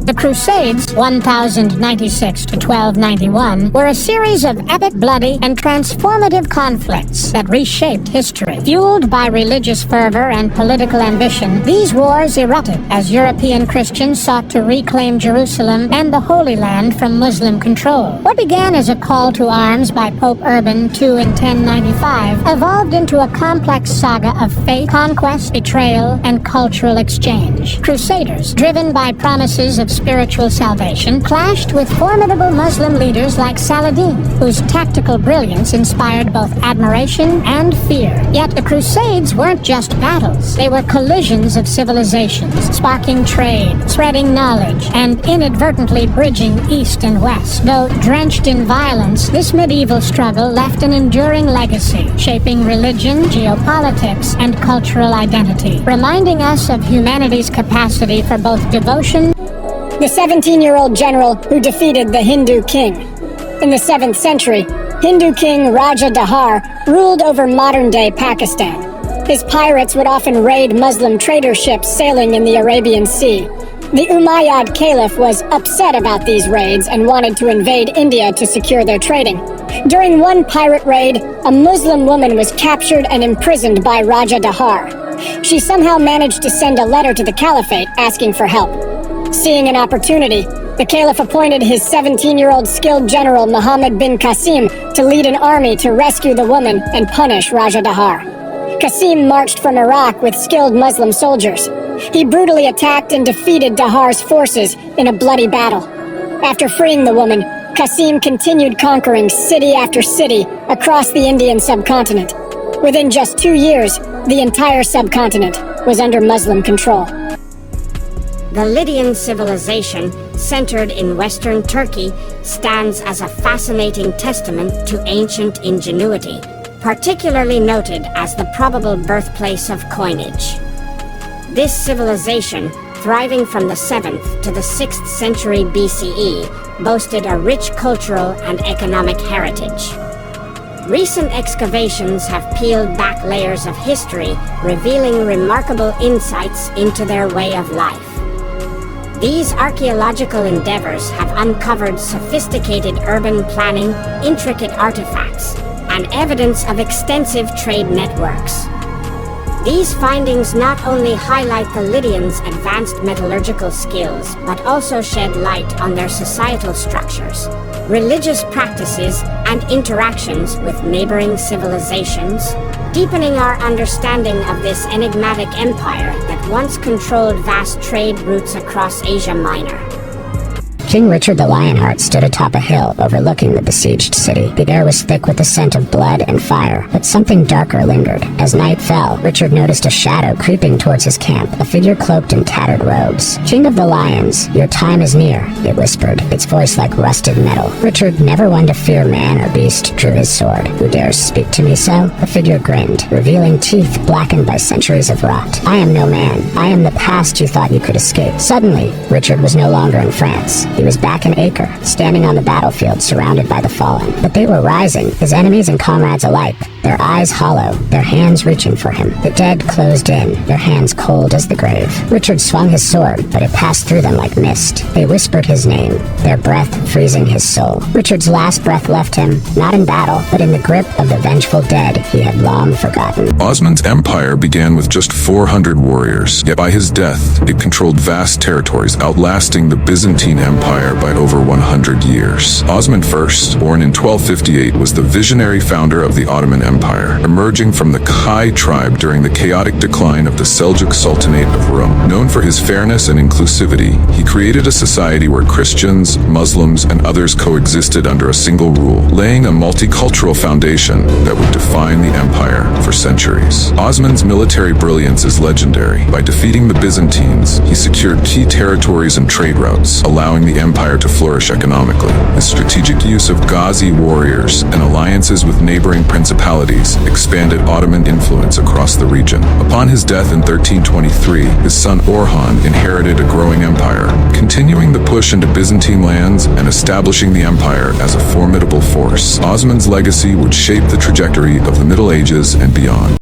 The Crusades, 1096 to 1291, were a series of epic, bloody, and transformative conflicts that reshaped history. Fueled by religious fervor and political ambition, these wars erupted as European Christians sought to reclaim Jerusalem and the Holy Land from Muslim control. What began as a call to arms by Pope Urban II in 1095 evolved into a complex saga of faith, conquest, betrayal, and cultural exchange. Crusaders, driven by promises of spiritual salvation, clashed with formidable Muslim leaders like Saladin, whose tactical brilliance inspired both admiration and fear. Yet the Crusades weren't just battles. They were collisions of civilizations, sparking trade, spreading knowledge, and inadvertently bridging East and West. Though drenched in violence, this medieval struggle left an enduring legacy, shaping religion, geopolitics, and cultural identity, reminding us of humanity's capacity for both devotion. The 17-year-old general who defeated the Hindu king. In the 7th century, Hindu king Raja Dahar ruled over modern-day Pakistan. His pirates would often raid Muslim trader ships sailing in the Arabian Sea. The Umayyad Caliph was upset about these raids and wanted to invade India to secure their trading. During one pirate raid, a Muslim woman was captured and imprisoned by Raja Dahar. She somehow managed to send a letter to the caliphate asking for help. Seeing an opportunity, the caliph appointed his 17-year-old skilled general Muhammad bin Qasim to lead an army to rescue the woman and punish Raja Dahar. Qasim marched from Iraq with skilled Muslim soldiers. He brutally attacked and defeated Dahar's forces in a bloody battle. After freeing the woman, Qasim continued conquering city after city across the Indian subcontinent. Within just 2 years, the entire subcontinent was under Muslim control. The Lydian civilization, centered in western Turkey, stands as a fascinating testament to ancient ingenuity, particularly noted as the probable birthplace of coinage. This civilization, thriving from the 7th to the 6th century BCE, boasted a rich cultural and economic heritage. Recent excavations have peeled back layers of history, revealing remarkable insights into their way of life. These archaeological endeavors have uncovered sophisticated urban planning, intricate artifacts, and evidence of extensive trade networks. These findings not only highlight the Lydians' advanced metallurgical skills, but also shed light on their societal structures, religious practices, and interactions with neighboring civilizations, deepening our understanding of this enigmatic empire that once controlled vast trade routes across Asia Minor. King Richard the Lionheart stood atop a hill overlooking the besieged city. The air was thick with the scent of blood and fire, but something darker lingered. As night fell, Richard noticed a shadow creeping towards his camp, a figure cloaked in tattered robes. "King of the Lions, your time is near," it whispered, its voice like rusted metal. Richard, never one to fear man or beast, drew his sword. "Who dares speak to me so?" The figure grinned, revealing teeth blackened by centuries of rot. "I am no man. I am the past you thought you could escape." Suddenly, Richard was no longer in France. He was back in Acre, standing on the battlefield surrounded by the fallen. But they were rising, his enemies and comrades alike, their eyes hollow, their hands reaching for him. The dead closed in, their hands cold as the grave. Richard swung his sword, but it passed through them like mist. They whispered his name, their breath freezing his soul. Richard's last breath left him, not in battle, but in the grip of the vengeful dead he had long forgotten. Osman's empire began with just 400 warriors, yet by his death, it controlled vast territories, outlasting the Byzantine Empire by over 100 years. Osman I, born in 1258, was the visionary founder of the Ottoman Empire, emerging from the Kai tribe during the chaotic decline of the Seljuk Sultanate of Rum. Known for his fairness and inclusivity, he created a society where Christians, Muslims, and others coexisted under a single rule, laying a multicultural foundation that would define the empire for centuries. Osman's military brilliance is legendary. By defeating the Byzantines, he secured key territories and trade routes, allowing the empire to flourish economically. His strategic use of Ghazi warriors and alliances with neighboring principalities expanded Ottoman influence across the region. Upon his death in 1323, his son Orhan inherited a growing empire, continuing the push into Byzantine lands and establishing the empire as a formidable force. Osman's legacy would shape the trajectory of the Middle Ages and beyond.